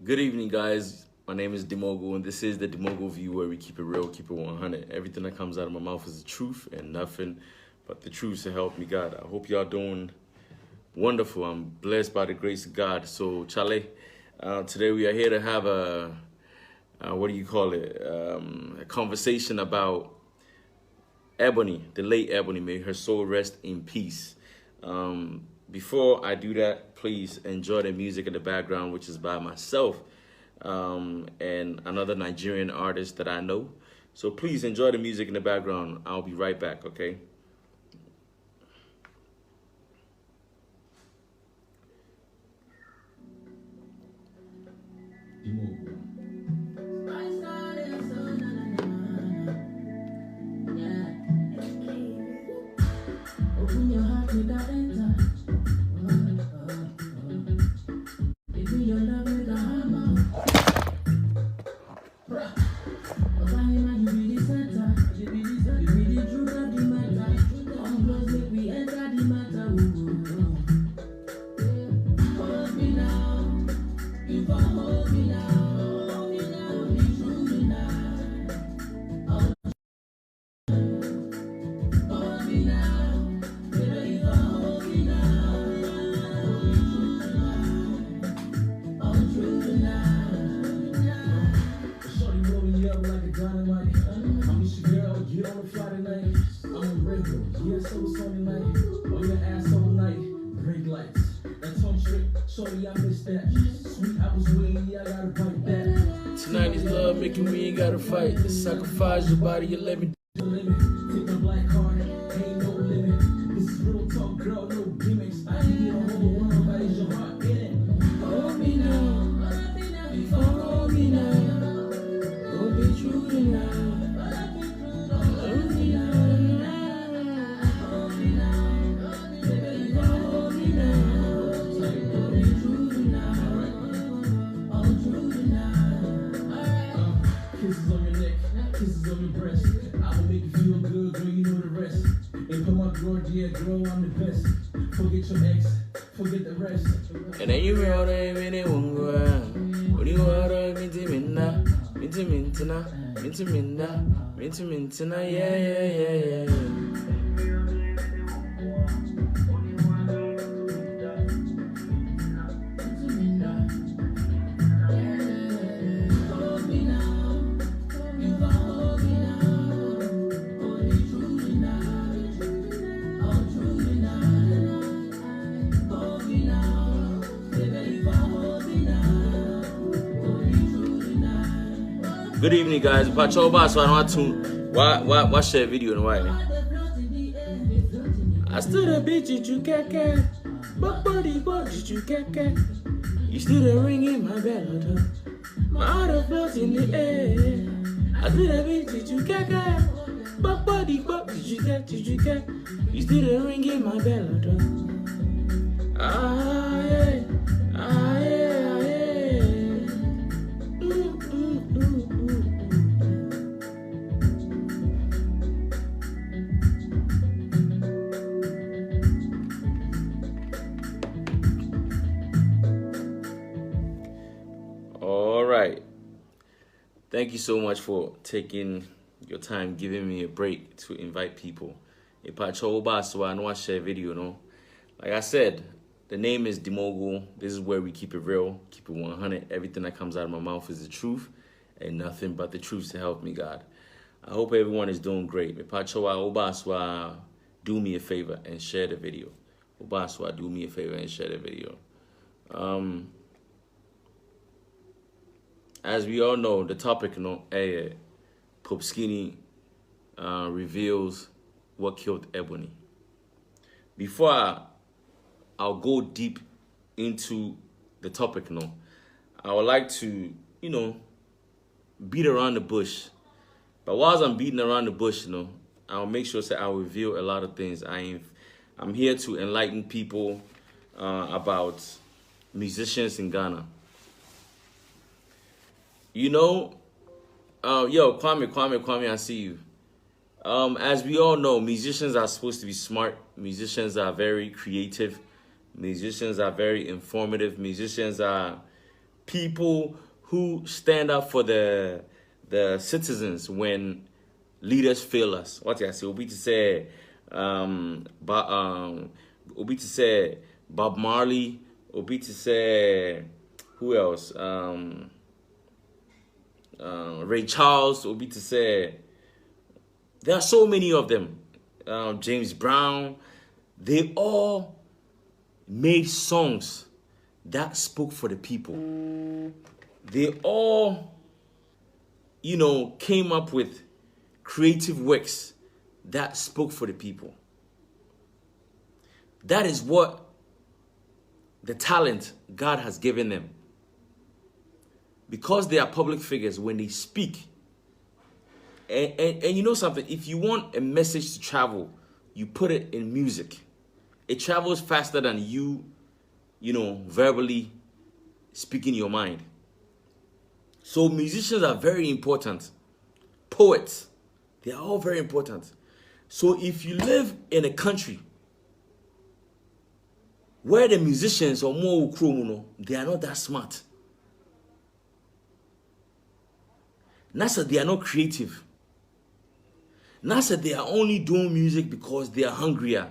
Good evening, guys. My name is Demogo, and this is the Demogo View, where we keep it real, keep it 100. Everything that comes out of my mouth is the truth and nothing but the truth, to help me God. I hope y'all doing wonderful. I'm blessed by the grace of God. So, Chale, today we are here to have what do you call it? A conversation about Ebony, the late Ebony. May her soul rest in peace. Before I do that, please enjoy the music in the background, which is by myself and another Nigerian artist that I know. So please enjoy the music in the background. I'll be right back, okay? Open your heart without enter. Baby, your love with a hammer. You be the center. You be the truth of the matter. Come close, make we enter the matter. Hold me now. If I hold me now. Hold me now. Be true to now. Hold me now. Baby, if I hold me now. Hold me true tonight. All true tonight. Shorty roll me up like a dynamite. I miss your girl, get on the Friday night. I'm on radio, yeah, so Sunday night. On your ass all night, brake lights. That tongue trick, shorty, I missed that. Sweet, I was waiting, yeah, I gotta bite that. Tonight is love making me ain't gotta fight. To sacrifice your body, you let me. The limit, take my black card, ain't no limit. This is real talk, girl, no gimmicks. I need a whole world, but is your heart in it? Hold me now. If I hold me now. Don't be true tonight. Hold me now. Hold me now. Baby, if I hold me now. Don't be true tonight. All true tonight. Kisses on your neck, kisses on your breast. I will make you feel good, girl, you know the rest. And put my girl, yeah, girl, I'm the best. Forget your ex, forget the rest. And then you roll them in it one go out. When you are minty mintina, yeah. Hold me now. If I hold me now. Only true tonight. All true tonight. Hold me now. Baby, if I hold me now. Only true tonight. Good evening, guys. Pacho ba so I want to watch that video and why. I stood a bitch at you keke. But body did you keke. You still a ring in my bell. My heart floats in the air. I stood a bitch at you keke. But body did you get? You still a ring in my bell. Ah yeah. Ah yeah. All right. Thank you so much for taking your time, giving me a break to invite people. If I so I know I share video, no. Like I said, the name is Demogo. This is where we keep it real, keep it 100. Everything that comes out of my mouth is the truth and nothing but the truth, to help me God. I hope everyone is doing great. If I do me a favor and share the video. Obaswa, do me a favor and share the video. As we all know, the topic, Pope Skinny reveals what killed Ebony. Before I'll go deep into the topic, I would like to, beat around the bush. But whilst I'm beating around the bush, I'll make sure that I'll reveal a lot of things. I'm here to enlighten people about musicians in Ghana. Yo, Kwame, I see you. As we all know, musicians are supposed to be smart. Musicians are very creative. Musicians are very informative. Musicians are people who stand up for the citizens when leaders fail us. What I say? Obi to say, Obi to say Bob Marley. Obi to say who else? Ray Charles. Obi to say there are so many of them. James Brown. They all made songs that spoke for the people. They all, came up with creative works that spoke for the people. That is what the talent God has given them. Because they are public figures, when they speak, and you know something, if you want a message to travel, you put it in music. It travels faster than you verbally speaking your mind. So musicians are very important. Poets, they are all very important. So if you live in a country where the musicians are more ukromuno, they are not that smart. Nasa, they are not creative. Nasa, they are only doing music because they are hungrier.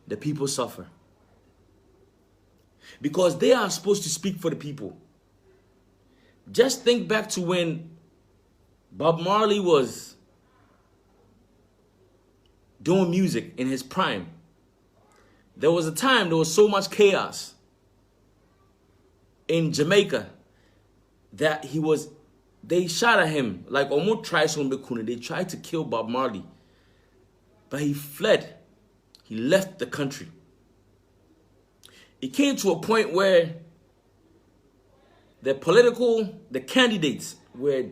The people suffer. Because they are supposed to speak for the people. Just think back to when Bob Marley was doing music in his prime. There was a time there was so much chaos in Jamaica that they shot at him like almost they tried to kill Bob Marley. But he fled. He left the country. It came to a point where the candidates were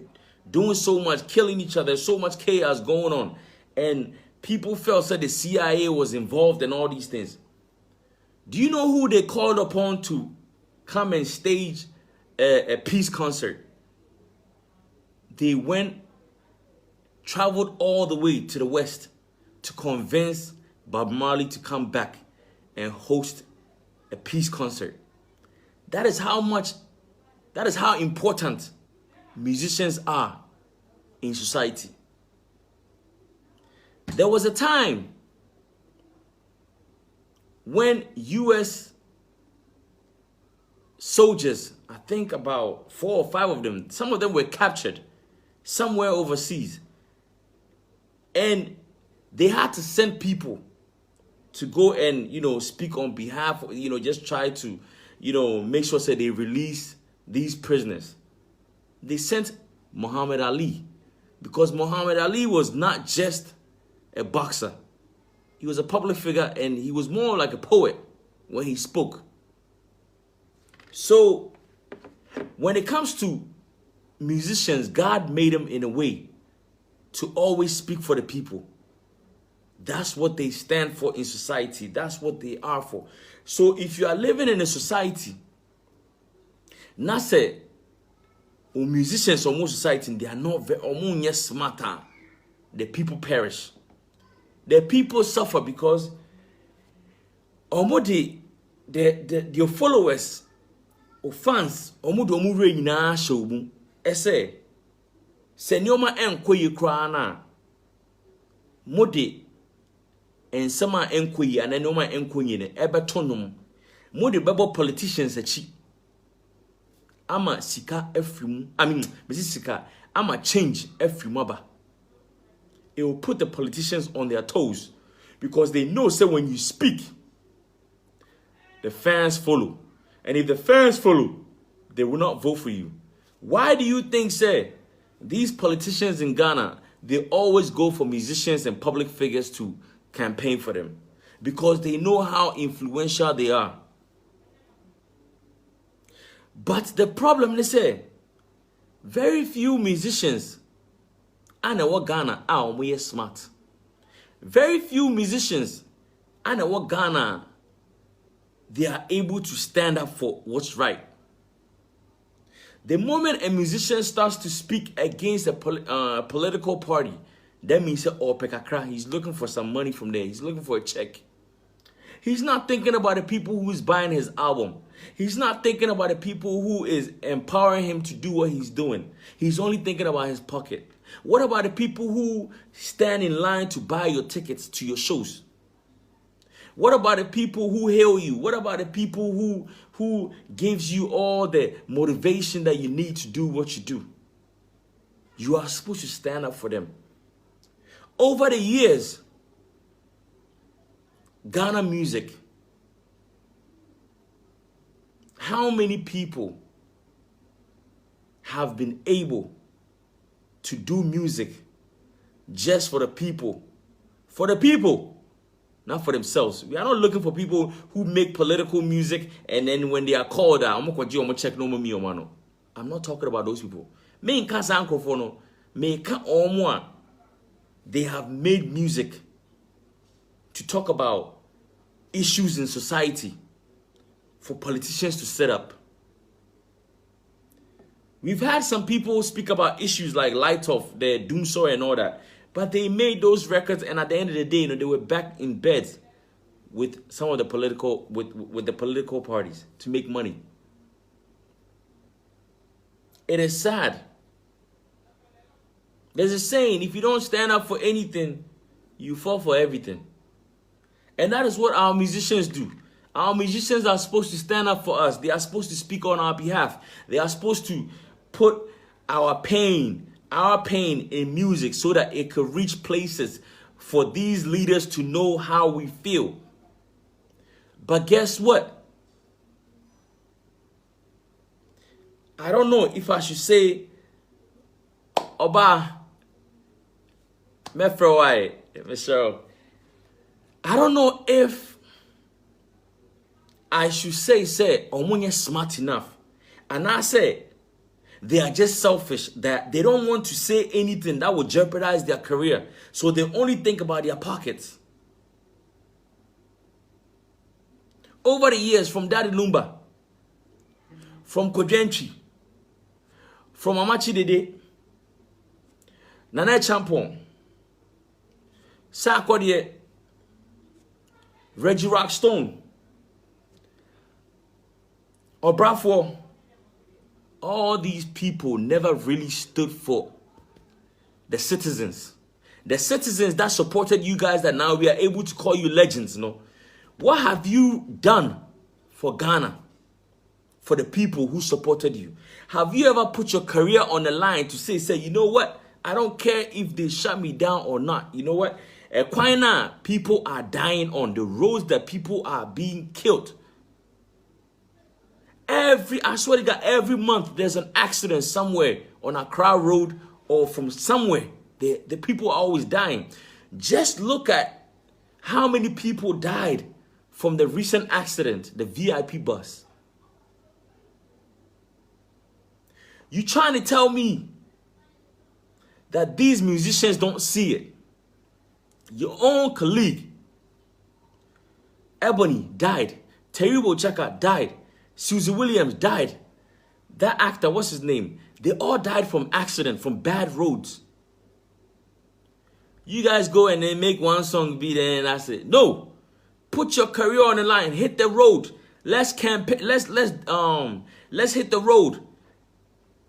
doing so much, killing each other, so much chaos going on. And people felt that the CIA was involved in all these things. Do you know who they called upon to come and stage a peace concert? They traveled all the way to the West to convince Bob Marley to come back and host a peace concert. That is how important musicians are in society. There was a time when US soldiers, I think about 4 or 5 of them, some of them were captured somewhere overseas. And they had to send people to go and, speak on behalf of, just try to, make sure that they release these prisoners. They sent Muhammad Ali because Muhammad Ali was not just a boxer. He was a public figure and he was more like a poet when he spoke. So when it comes to musicians, God made them in a way to always speak for the people. That's what they stand for in society. That's what they are for. So if you are living in a society, not say, musicians or most society, they are not very smarter. The people perish. The people suffer because your followers or fans, say, Senyoma enkoyi krana mode and sama enkoyi and enoma enkoyi ne ebetonum mode bebo politicians achi ama sika afrimu sika ama change afrimaba. It will put the politicians on their toes because they know say when you speak the fans follow, and if the fans follow they will not vote for you. Why do you think say these politicians in Ghana, they always go for musicians and public figures to campaign for them? Because they know how influential they are. But the problem is, very few musicians and what Ghana are smart. Very few musicians and what Ghana, they are able to stand up for what's right. The moment a musician starts to speak against a political party, that means he's looking for some money from there. He's looking for a check. He's not thinking about the people who's buying his album. He's not thinking about the people who is empowering him to do what he's doing. He's only thinking about his pocket. What about the people who stand in line to buy your tickets to your shows? What about the people who hail you? What about the people who gives you all the motivation that you need to do what you do? You are supposed to stand up for them. Over the years, Ghana music, how many people have been able to do music just for the people? For the people, not for themselves. We are not looking for people who make political music and then when they are called out, I'm not talking about those people. They have made music to talk about issues in society for politicians to set up. We've had some people speak about issues like Light Off, the Doomsaw and all that, but they made those records and at the end of the day, they were back in bed with some of the political, with the political parties to make money. It is sad. There's a saying, if you don't stand up for anything, you fall for everything. And that is what our musicians do. Our musicians are supposed to stand up for us. They are supposed to speak on our behalf. They are supposed to put our pain in music so that it could reach places for these leaders to know how we feel. But guess what? I don't know if I should say, Oba, Michelle. I don't know if I should say, Omunye smart enough. And I say, they are just selfish, that they don't want to say anything that would jeopardize their career. So they only think about their pockets. Over the years, from Daddy Lumba, from Kodrenchi, from Amachi Dede, Nana Champon, Sarkodie, Reggie Rockstone, Obrafo, all these people never really stood for the citizens. The citizens that supported you guys that now we are able to call you legends, What have you done for Ghana? For the people who supported you? Have you ever put your career on the line to say, you know what? I don't care if they shut me down or not. You know what? People are dying on the roads that people are being killed. I swear to God, every month there's an accident somewhere on Accra Road or from somewhere. The people are always dying. Just look at how many people died from the recent accident, the VIP bus. You trying to tell me that these musicians don't see it? Your own colleague, Ebony, died. Terrible Chaka died. Susie Williams died. That actor, what's his name? They all died from accident, from bad roads. You guys go and then make one song be there and that's it. No. Put your career on the line. Hit the road. Let's campaign. Let's hit the road.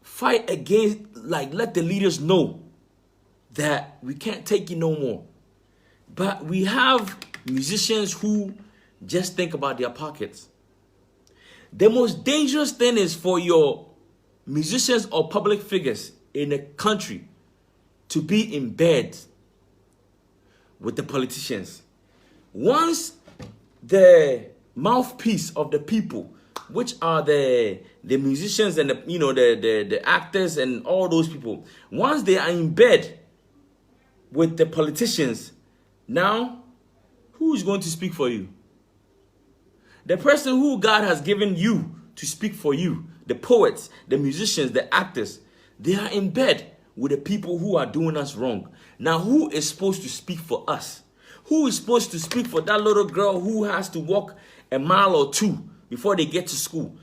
Fight against, let the leaders know that we can't take it no more. But we have musicians who just think about their pockets. The most dangerous thing is for your musicians or public figures in a country to be in bed with the politicians. Once the mouthpiece of the people, which are the musicians and the actors and all those people, once they are in bed with the politicians, now who is going to speak for you? The person who God has given you to speak for you, the poets, the musicians, the actors, they are in bed with the people who are doing us wrong. Now, who is supposed to speak for us? Who is supposed to speak for that little girl who has to walk a mile or two before they get to school?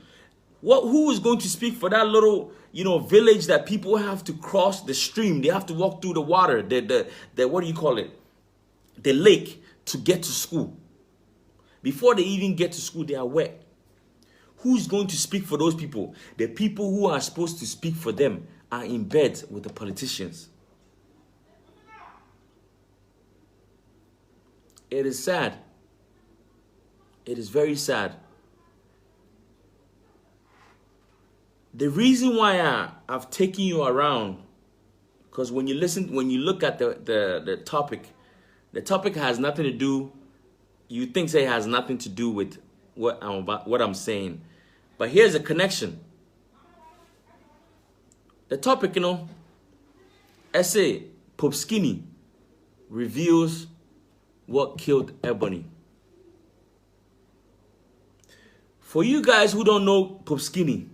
Who is going to speak for that little, village that people have to cross the stream? They have to walk through the water, the what do you call it? The lake to get to school. Before they even get to school, they are wet. Who's going to speak for those people? The people who are supposed to speak for them are in bed with the politicians. It is sad. It is very sad. The reason why I've taken you around, because when you look at the topic has nothing to do, you think say it has nothing to do with what I'm saying. But here's a connection. The topic, essay, Pope Skinny reveals what killed Ebony. For you guys who don't know Pope Skinny,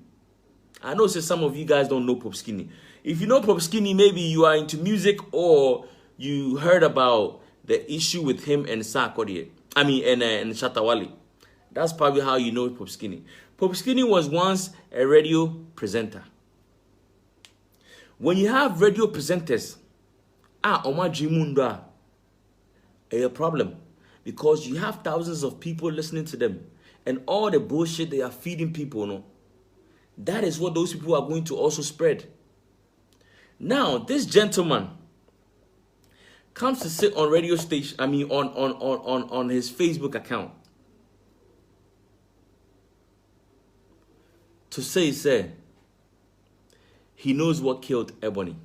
I know some of you guys don't know Pope Skinny. If you know Pope Skinny, maybe you are into music or you heard about the issue with him and Sarkodie. And Shatawale. That's probably how you know Pope Skinny. Pope Skinny was once a radio presenter. When you have radio presenters, a problem, because you have thousands of people listening to them and all the bullshit they are feeding people, that is what those people are going to also spread. Now, this gentleman comes to sit on radio station, on his Facebook account to say he knows what killed Ebony.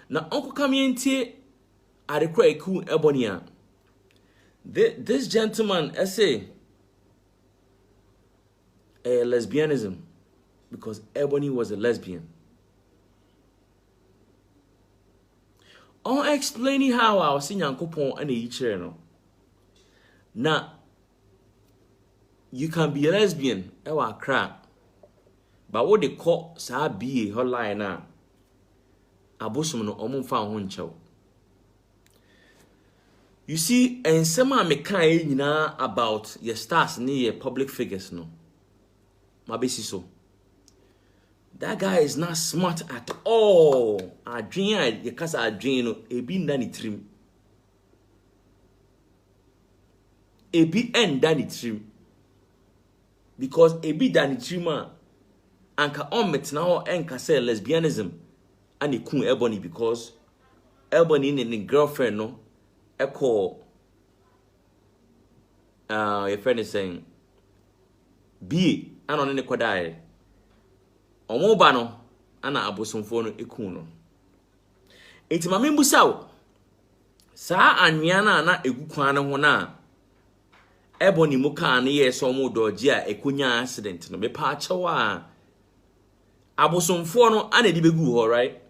Now, Uncle Kamiente adekwa eku Ebony. This gentleman say a lesbianism, because Ebony was a lesbian. On explaining how I was seeing Yankopon and each no. Now, you can be a lesbian, ewa crap. But what they call sa be her line now. Abosum no omun fa ho nchew. You see, and some me kan about your stars near public figures no. Mabesi so. That guy is not smart at all. Adrian, because Adrian, ebi ndani trim. Ebi ndani trim. Because ebi ndani trim anka omet now enka say lesbianism and ikun Ebony, because Ebony and girlfriend no echo your friend is saying be anon ne kwadae. Omoba no ana abosomfo no ekun no. Enti ma membusa wo. Saa anwea na egu kwan ho na Ebony mu ka na yeso omo doje a ekonya accident no. Me pa achewa abosomfo no ana di begu ho, right?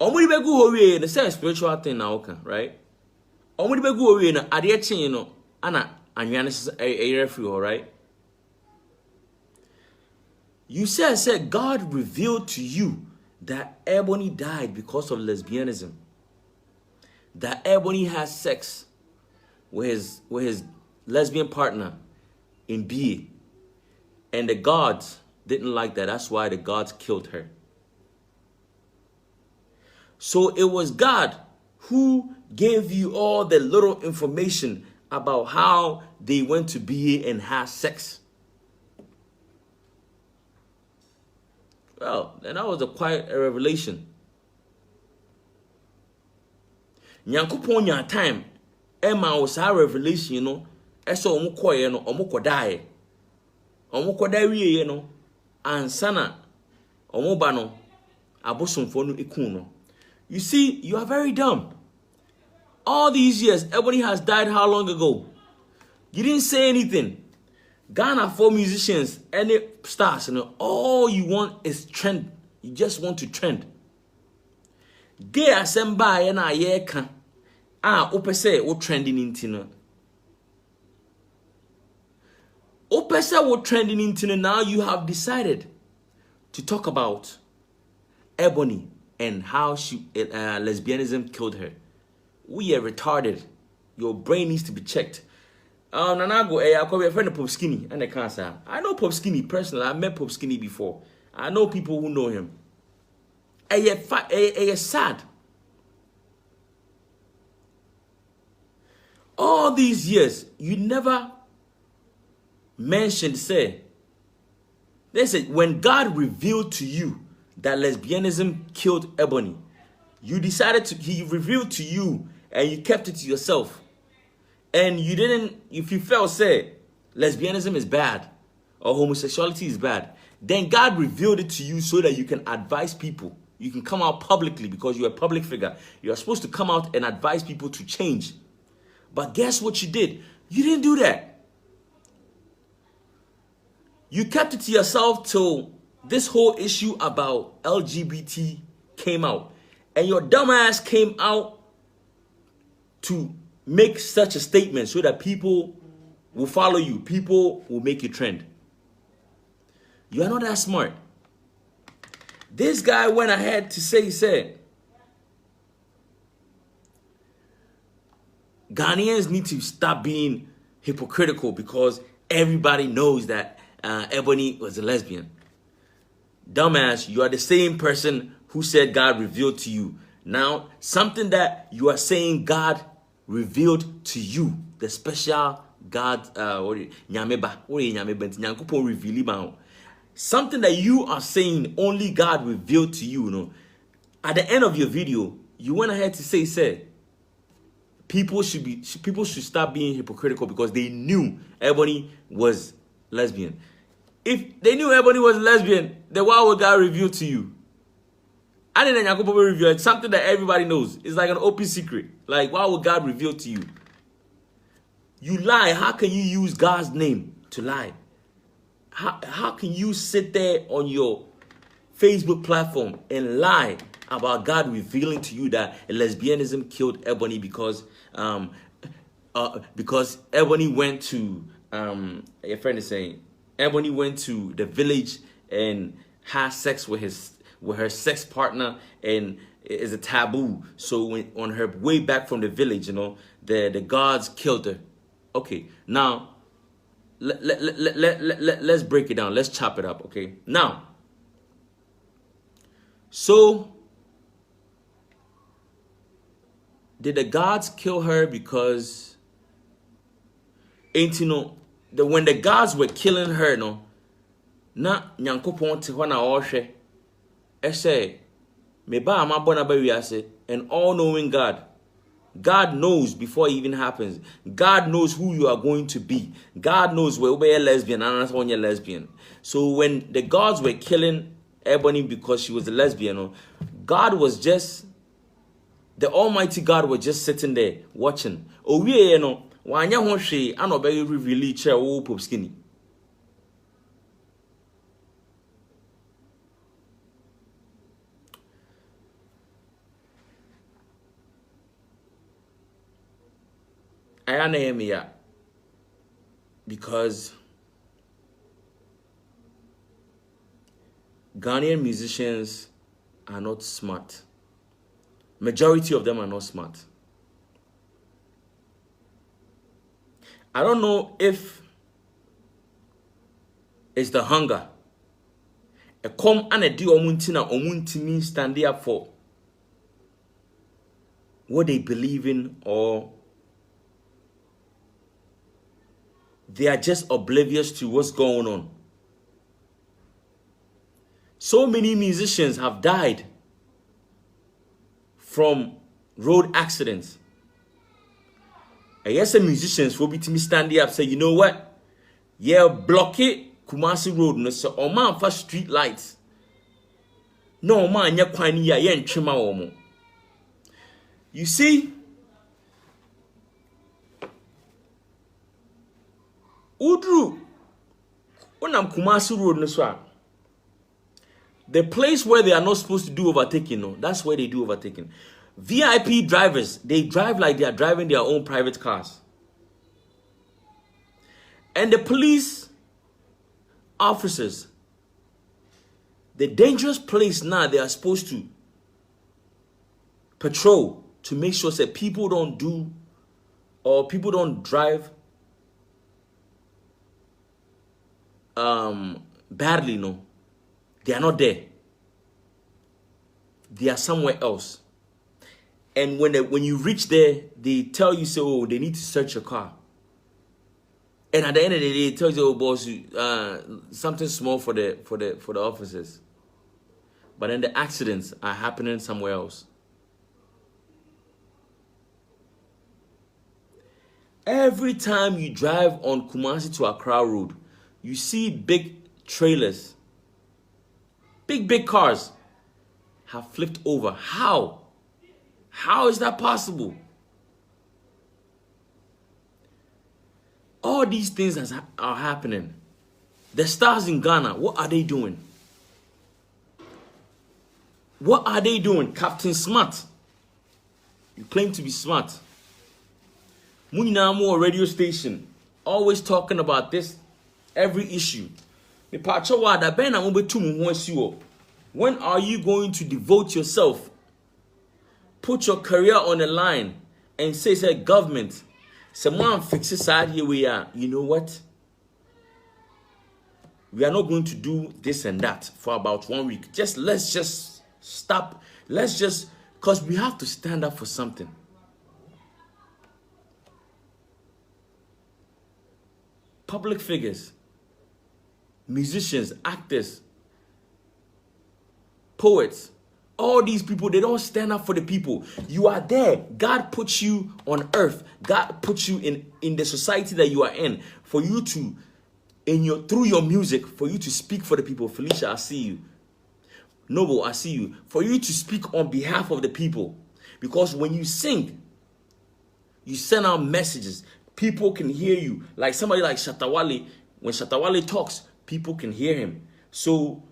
Omo di begu ho wie no say spiritual thing na oka, right? Omo di begu ho wie no ade chen no ana anwea no referee ho, right? You said God revealed to you that Ebony died because of lesbianism. That Ebony has sex with his lesbian partner in BA. And the gods didn't like that. That's why the gods killed her. So it was God who gave you all the little information about how they went to BA and had sex. Well, then that was quite a revelation. Nyankopon nya time Emma was a revelation, eso omo koye no omo kodae. Omo kodae wiye no ansana omo ba no abosomfo no ekun no. You see, you are very dumb. All these years Ebony has died how long ago? You didn't say anything. Ghana for musicians, any stars, all you want is trend. You just want to trend. Gay asemba na yeka. Opese wo trending into. Opese wo trending into. Now you have decided to talk about Ebony and how lesbianism killed her. We are retarded. Your brain needs to be checked. Nanago, I call your friend Pope Skinny and the cancer. I know Pope Skinny personally. I met Pope Skinny before. I know people who know him. It's sad. All these years, you never mentioned, say, they said, when God revealed to you that lesbianism killed Ebony, you decided to, he revealed to you and you kept it to yourself. And you didn't, if you felt, say, lesbianism is bad or homosexuality is bad, then God revealed it to you so that you can advise people. You can come out publicly because you're a public figure. You're supposed to come out and advise people to change. But guess what you did? You didn't do that. You kept it to yourself till this whole issue about LGBT came out. And your dumbass came out to make such a statement so that people will follow you. People will make you trend. You are not that smart. This guy went ahead to say, he said, Ghanaians need to stop being hypocritical because everybody knows that Ebony was a lesbian. Dumbass, you are the same person who said God revealed to you. Now, something that you are saying God revealed to you, the special God, something that you are saying only God revealed to you, you know. At the end of your video, you went ahead to say, people should stop being hypocritical because they knew Ebony was lesbian. If they knew Ebony was lesbian, then why would God reveal to you? I didn't reveal it. Something that everybody knows. It's like an open secret. Like, why would God reveal to you? You lie. How can you use God's name to lie? How can you sit there on your Facebook platform and lie about God revealing to you that lesbianism killed Ebony because Ebony went to your friend is saying Ebony went to the village and had sex with her sex partner and is a taboo. So when on her way back from the village, you know, the gods killed her. Okay, now let's break it down. Let's chop it up. Okay, now, so did the gods kill her because ain't you know when the gods were killing her, no, na nyankopon te ho na ohwe e say me ba ma bona ba wiase, an all-knowing God knows before it even happens. God knows who you are going to be. God knows where you're lesbian and that's when you're lesbian. So when the gods were killing Ebony because she was a lesbian, God was just, the Almighty God was just sitting there watching. Oh yeah, you know, wanya ho hwe ano be really chair wo pop skinny. I am here because Ghanaian musicians are not smart. Majority of them are not smart. I don't know if it's the hunger. A come and a do omunti stand up for what they believe in, or they are just oblivious to what's going on. So many musicians have died from road accidents. I guess some musicians will be to me standing up say, you know what? Yeah, block it, Kumasi Road, no so or man for street lights. No man, ya kwani ya yen chima omo. You see, Udru, when I'm Kumasi Road, no so the place where they are not supposed to do overtaking, no, that's where they do overtaking. VIP drivers, they drive like they are driving their own private cars. And the police officers, the dangerous place now they are supposed to patrol to make sure that people don't do or people don't drive badly, no. They are not there. They are somewhere else. And when you reach there, they tell you, so oh, they need to search your car. And at the end of the day, it tells you, oh boss, something small for the officers. But then the accidents are happening somewhere else. Every time you drive on Kumasi to Accra Road, you see big trailers, big cars have flipped over. How? How is that possible? All these things are happening. The stars in Ghana, what are they doing? What are they doing? Captain Smart. You claim to be smart. Muninamo radio station, always talking about this, every issue. When are you going to devote yourself? Put your career on the line and say government, someone fix this side here we are. You know what? We are not going to do this and that for about 1 week. Let's just stop. Because we have to stand up for something. Public figures, musicians, actors, poets, all these people, they don't stand up for the people. You are there. God puts you on earth. God puts you in the society that you are in for you to, through your music, for you to speak for the people. Felicia, I see you. Noble, I see you. For you to speak on behalf of the people. Because when you sing, you send out messages. People can hear you. Like somebody like Shatawale, when Shatawale talks, people can hear him. So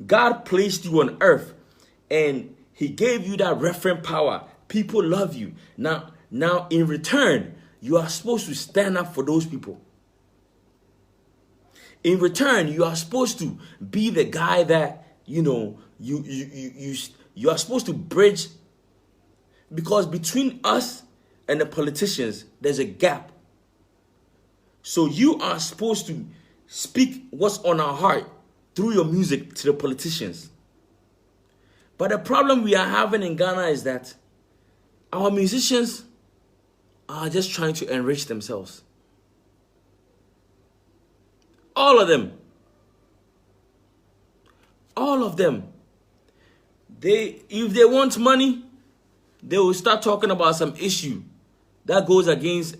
God placed you on earth and he gave you that referent power. People love you. Now in return, you are supposed to stand up for those people. In return, you are supposed to be the guy that, you are supposed to bridge, because between us and the politicians, there's a gap. So you are supposed to speak what's on our heart through your music to the politicians. But the problem we are having in Ghana is that our musicians are just trying to enrich themselves. All of them. All of them. If they want money, they will start talking about some issue that goes against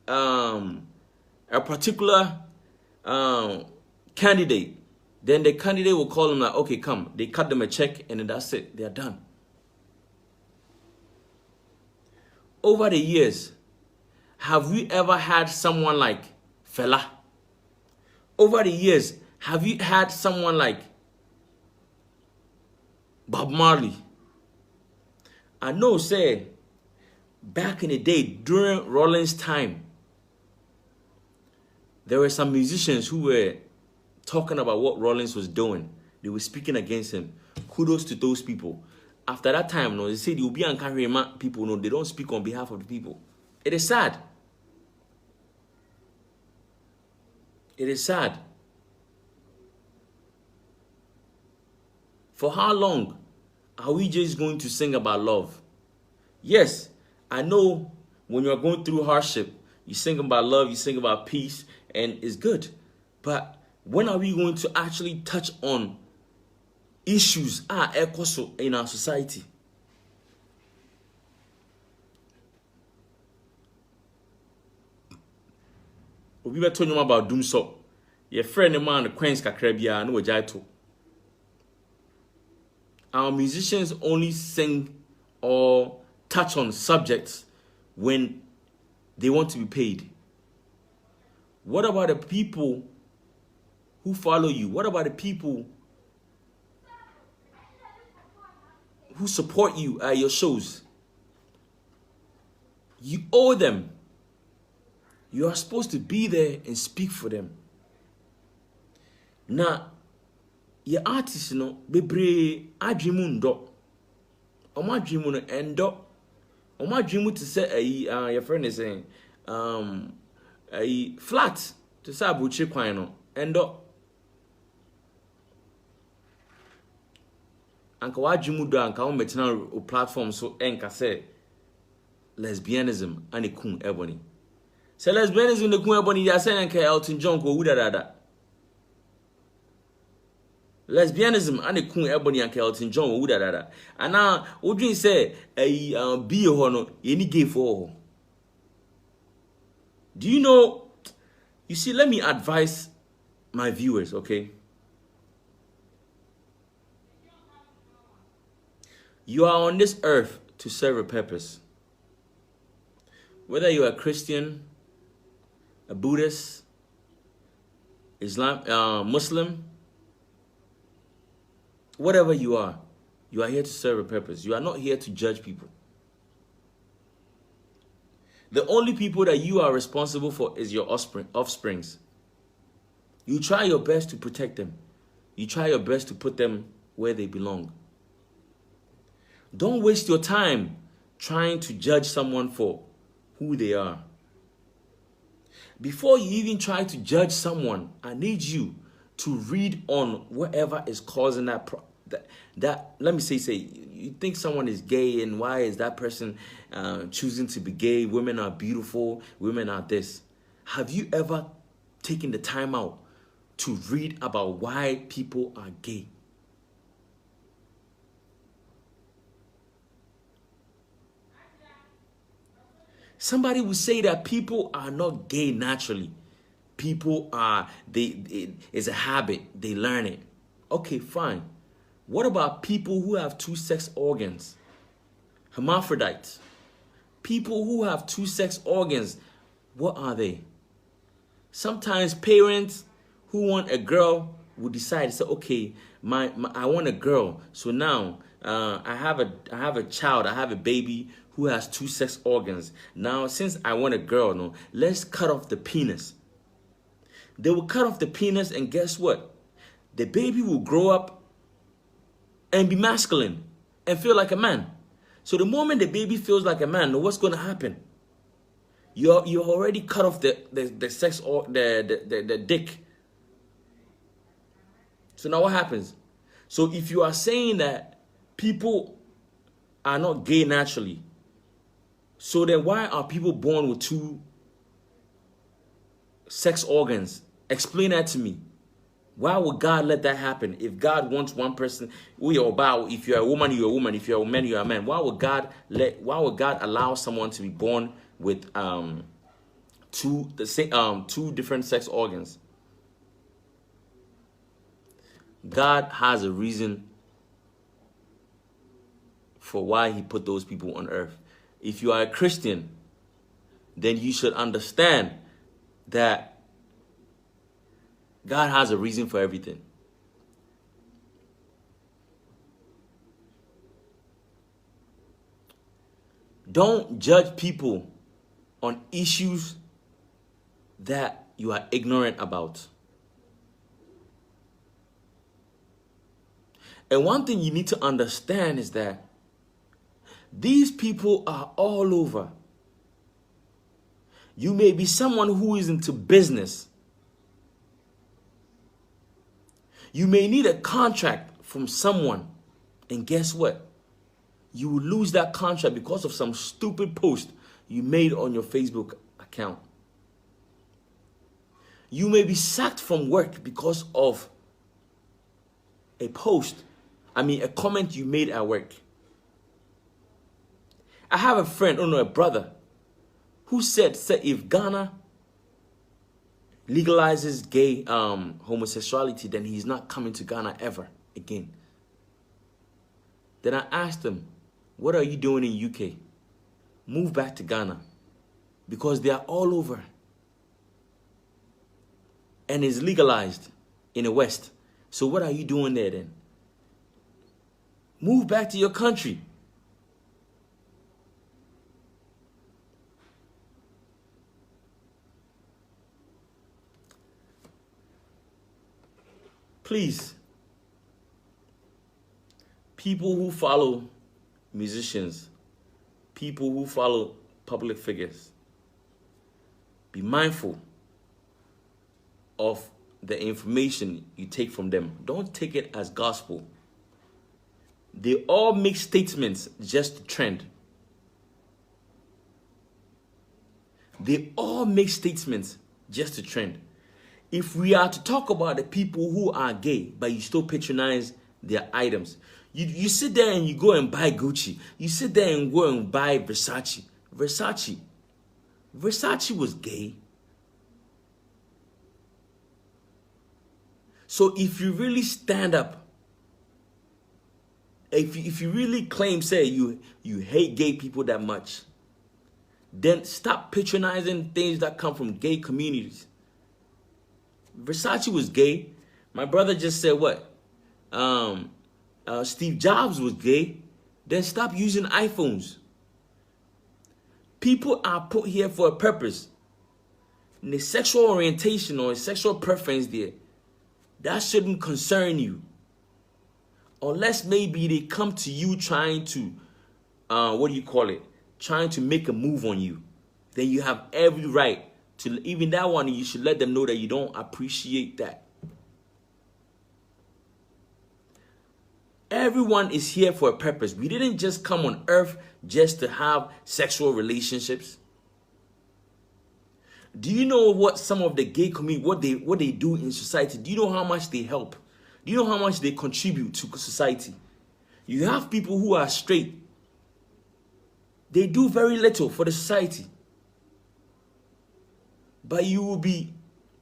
a particular candidate. Then the candidate will call them like, okay, come. They cut them a check and then that's it. They are done. Over the years, have we ever had someone like Fela? Over the years, have you had someone like Bob Marley? I know, say, back in the day, during Rollins' time, there were some musicians who were talking about what Rollins was doing. They were speaking against him. Kudos to those people. After that time, they say the Obi and Karima people, they don't speak on behalf of the people. It is sad. It is sad. For how long are we just going to sing about love? Yes, I know when you're going through hardship, you sing about love, you sing about peace, and it's good. But when are we going to actually touch on issues in our society? We were talking about doom so. Your friend the man the Queens Kakrabia no Jaito. Our musicians only sing or touch on subjects when they want to be paid. What about the people who follow you? What about the people who support you at your shows? You owe them. You are supposed to be there and speak for them. Now, your artists, bebre adrimundo. Oma dreamu endo. Oma dreamu to say your friend is saying a flat to say abuchi kwano endo. Anka wa dreamu do anka o metina o platform so enka say lesbianism and a kun Ebony. So lesbianism the kun Ebony ya saying ke Elton John ko wuda. Lesbianism and a kun Ebony and Elton John wuda. And now what you say be a hono any gay for. Do you know? You see, let me advise my viewers, okay? You are on this earth to serve a purpose. Whether you are a Christian, a Buddhist, Muslim, whatever you are here to serve a purpose. You are not here to judge people. The only people that you are responsible for is your offsprings. You try your best to protect them. You try your best to put them where they belong. Don't waste your time trying to judge someone for who they are. Before you even try to judge someone, I need you to read on whatever is causing that let me say you think someone is gay, and why is that person choosing to be gay? Women are beautiful, women are this. Have you ever taken the time out to read about why people are gay? Somebody will say that people are not gay naturally. People are, it's a habit, they learn it. Okay, fine. What about people who have two sex organs? Hermaphrodites. People who have two sex organs, what are they? Sometimes parents who want a girl will decide to say, okay, I want a girl. So now I have a child, I have a baby who has two sex organs. Now, since I want a girl, no, let's cut off the penis. They will cut off the penis, and guess what? The baby will grow up and be masculine and feel like a man. So the moment the baby feels like a man, what's going to happen? You already cut off the sex or the dick. So now what happens? So if you are saying that people are not gay naturally, so then why are people born with two sex organs? Explain that to me. Why would God let that happen? If God wants one person, if you're a woman, you're a woman. If you're a man, you're a man. Why would God allow someone to be born with two different sex organs? God has a reason for why he put those people on earth. If you are a Christian, then you should understand that God has a reason for everything. Don't judge people on issues that you are ignorant about. And one thing you need to understand is that these people are all over. You may be someone who is into business. You may need a contract from someone, and guess what? You will lose that contract because of some stupid post you made on your Facebook account. You may be sacked from work because of a comment you made at work. I have a friend, a brother, who said if Ghana legalizes gay homosexuality, then he's not coming to Ghana ever again. Then I asked him, what are you doing in UK? Move back to Ghana, because they are all over and it's legalized in the West. So what are you doing there then? Move back to your country. Please, people who follow musicians, people who follow public figures, be mindful of the information you take from them. Don't take it as gospel. They all make statements just to trend. They all make statements just to trend. If we are to talk about the people who are gay, but you still patronize their items, you sit there and you go and buy Gucci. You sit there and go and buy Versace. Versace was gay. So if you really stand up, if you really claim, say, you hate gay people that much, then stop patronizing things that come from gay communities. Versace was gay. My brother just said what? Steve Jobs was gay. Then stop using iPhones. People are put here for a purpose. And the sexual orientation or sexual preference there, that shouldn't concern you. Unless maybe they come to you trying to, trying to make a move on you. Then you have every right to, even that one, you should let them know that you don't appreciate that. Everyone is here for a purpose. We didn't just come on earth just to have sexual relationships. Do you know what some of the gay community, what they do in society? Do you know how much they help? Do you know how much they contribute to society? You have people who are straight. They do very little for the society. But you will be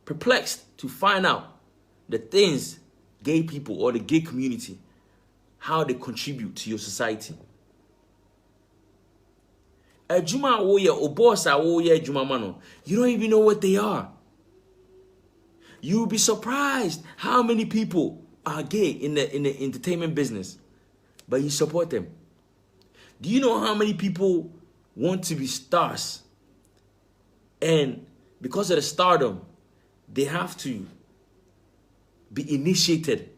perplexed to find out the things gay people or the gay community, how they contribute to your society. Ejuma woye obosa woye ejuma mano. You don't even know what they are. You will be surprised how many people are gay in the entertainment business, but you support them. Do you know how many people want to be stars, and because of the stardom, they have to be initiated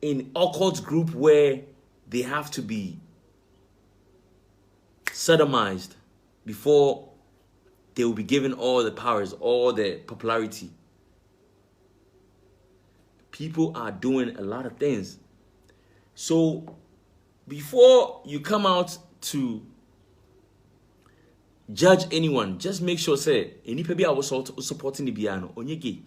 in occult group where they have to be sodomized before they will be given all the powers, all the popularity. People are doing a lot of things. So before you come out to judge anyone, just make sure say any people are supporting the piano onye gay.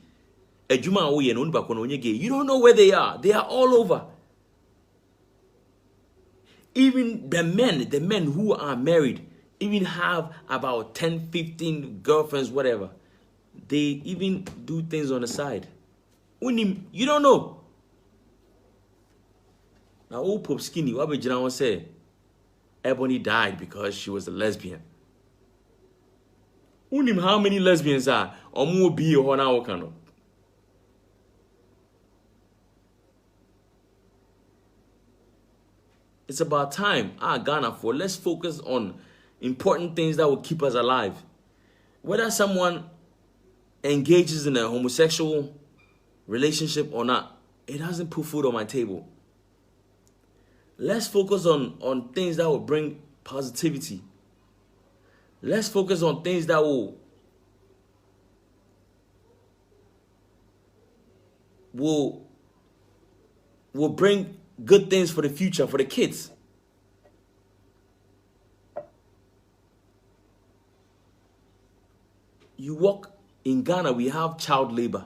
Ejuma oye no nba kono onye gay. You don't know where they are. They are all over. Even the men who are married even have about 10, 15 girlfriends, whatever. They even do things on the side. You don't know. Now, old Pope Skinny, what would you say? Ebony died because she was a lesbian. How many lesbians are? Or be or now kind of. It's about time, Ghana, for let's focus on important things that will keep us alive. Whether someone engages in a homosexual relationship or not, it doesn't put food on my table. Let's focus on things that will bring positivity. Let's focus on things that will bring good things for the future, for the kids. You walk in Ghana, we have child labor.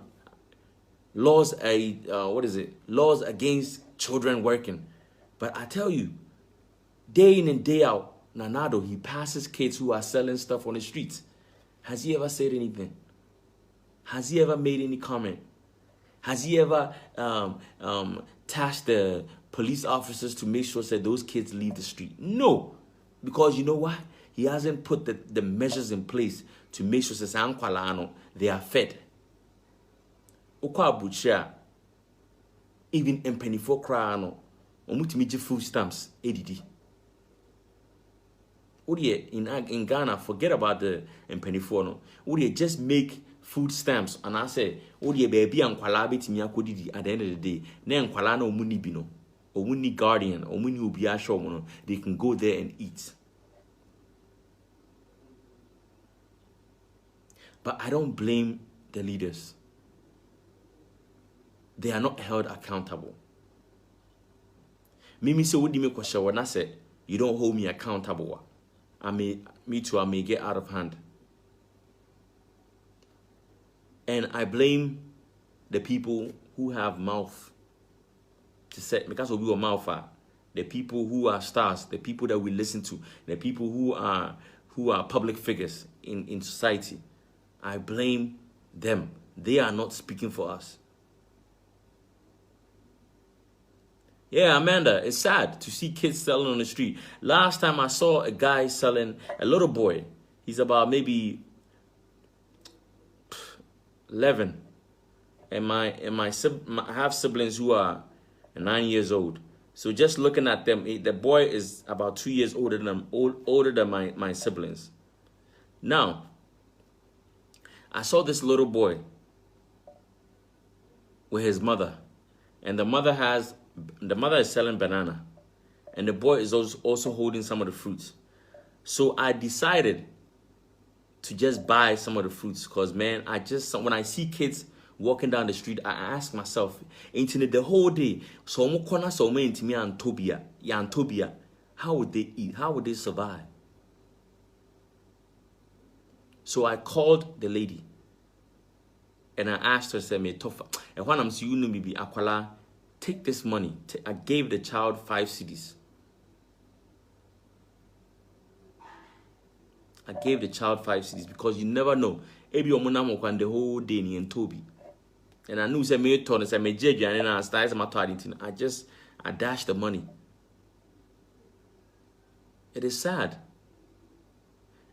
Laws Laws against children working. But I tell you, day in and day out, Nanado, he passes kids who are selling stuff on the streets. Has he ever said anything? Has he ever made any comment? Has he ever tasked the police officers to make sure that those kids leave the street? No. Because you know what? He hasn't put the measures in place to make sure that they are fed. Okwa Bucha, even in penny for crano, omutimi food stamps, ADD. In Ghana, forget about the penny for no. Just make food stamps, and I say, baby and kwalabi timia kodidi at the end of the day. Ne kwalana omuni bino, omuni guardian, omuni ubia show, they can go there and eat. But I don't blame the leaders. They are not held accountable. Mimi say what do you make question when I say you don't hold me accountable? I may get out of hand. And I blame the people who have mouth to say, because we were mouth, the people who are stars, the people that we listen to, the people who are public figures in society. I blame them. They are not speaking for us. Yeah, Amanda, it's sad to see kids selling on the street. Last time I saw a guy selling, a little boy. He's about maybe 11. And I have siblings who are 9 years old. So just looking at them, the boy is about 2 years older than my siblings. Now, I saw this little boy with his mother, and the mother is selling banana, and the boy is also holding some of the fruits. So I decided to just buy some of the fruits, because man, when I see kids walking down the street, I ask myself, the whole day, how would they eat? How would they survive? So I called the lady and I asked her, say, and when I'm seeing you, Akwala, take this money. I gave the child 5 cedis. I gave the child 5 cedis because you never know. Ebi omunamo kwan the whole day ni Toby. And I knew say me turn say me jeju and I started my targeting. I dashed the money. It is sad.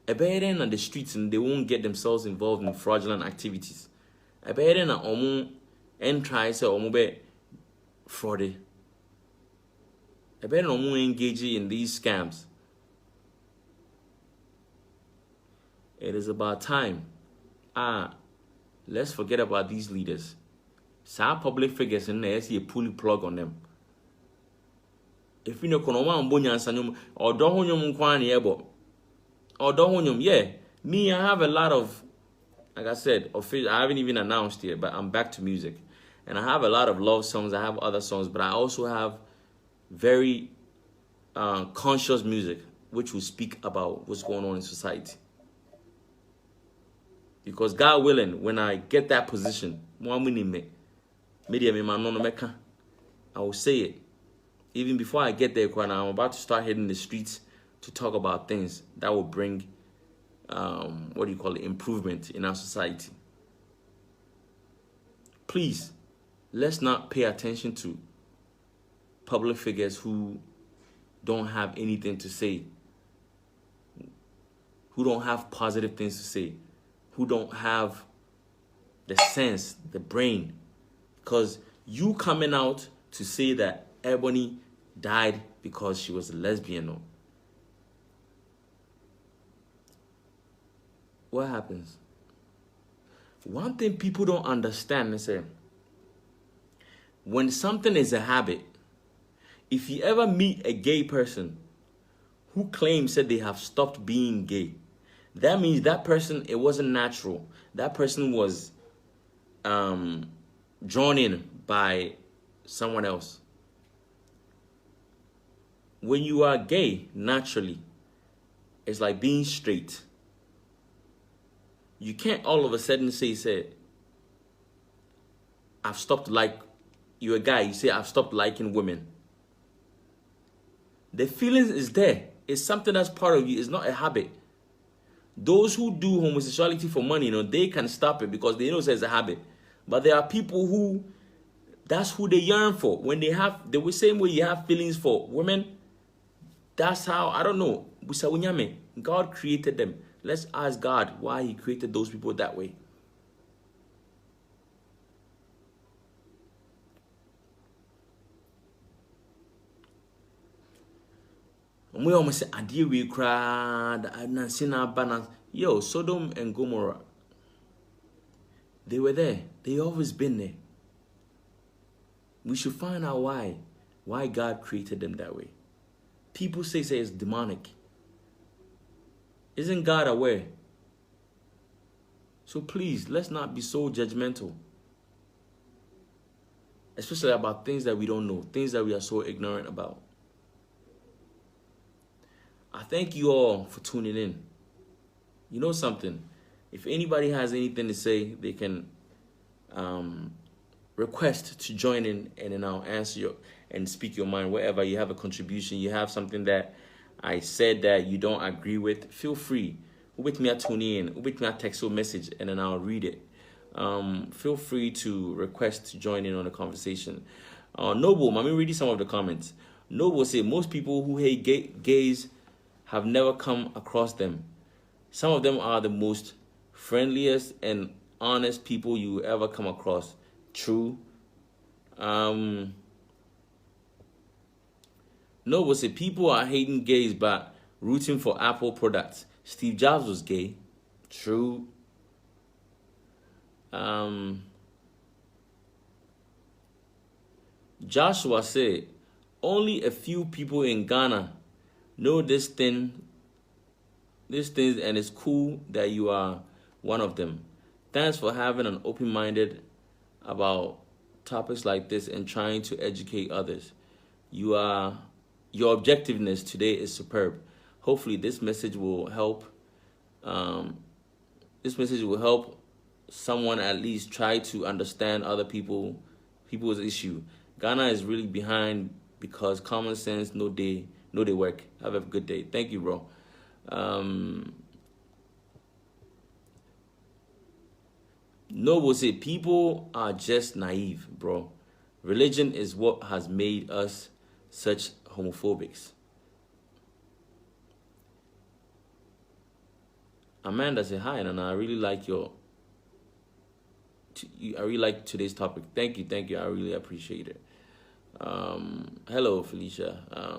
A better on the streets and they won't get themselves involved in fraudulent activities. A better na omu and try say omu be fraud. A better omu engage in these scams. It is about time. Let's forget about these leaders. Some public figures in there, see a pulley plug on them. If you know Konoma and Bonya Sanyum or Dohonyum Kwani Ebo or Dohonyum, yeah. Me, I have a lot of, like I said, I haven't even announced yet, but I'm back to music. And I have a lot of love songs, I have other songs, but I also have very conscious music, which will speak about what's going on in society. Because God willing, when I get that position, I will say it. Even before I get there, I'm about to start hitting the streets to talk about things that will bring, improvement in our society. Please, let's not pay attention to public figures who don't have anything to say, who don't have positive things to say, who don't have the sense, the brain. Because you coming out to say that Ebony died because she was a lesbian, or what happens? One thing people don't understand is that when something is a habit, if you ever meet a gay person who claims that they have stopped being gay, that means that person, it wasn't natural. That person was drawn in by someone else. When you are gay, naturally, it's like being straight. You can't all of a sudden say, I've stopped you're a guy, you say, I've stopped liking women. The feelings is there. It's something that's part of you. It's not a habit. Those who do homosexuality for money, they can stop it because they know it's a habit. But there are people who, that's who they yearn for. When they have, the same way you have feelings for women, that's how, I don't know, God created them. Let's ask God why he created those people that way. We almost say, "Adieu, we cried." Yo, Sodom and Gomorrah, they were there. They always been there. We should find out why God created them that way. People say it's demonic. Isn't God aware? So please, let's not be so judgmental, especially about things that we don't know, things that we are so ignorant about. I thank you all for tuning in. You know something? If anybody has anything to say, they can request to join in, and then I'll answer your and speak your mind. Wherever you have a contribution, you have something that I said that you don't agree with, feel free. With me, tune in. With me, text or message, and then I'll read it. Feel free to request to join in on the conversation. Noble, let me read you some of the comments. Noble said most people who hate gays have never come across them. Some of them are the most friendliest and honest people you will ever come across. True. Noble said people are hating gays but rooting for Apple products. Steve Jobs was gay. True. Joshua said, only a few people in Ghana know this things, and it's cool that you are one of them. Thanks for having an open-minded about topics like this and trying to educate others. Your objectiveness today is superb. Hopefully this message will help. Someone at least try to understand other people's issue. Ghana is really behind because common sense, no they work. Have a good day. Thank you, bro. Noble said people are just naive, bro. Religion is what has made us such homophobics. Amanda said, hi, and I really like I really like today's topic. Thank you. I really appreciate it. Hello, Felicia.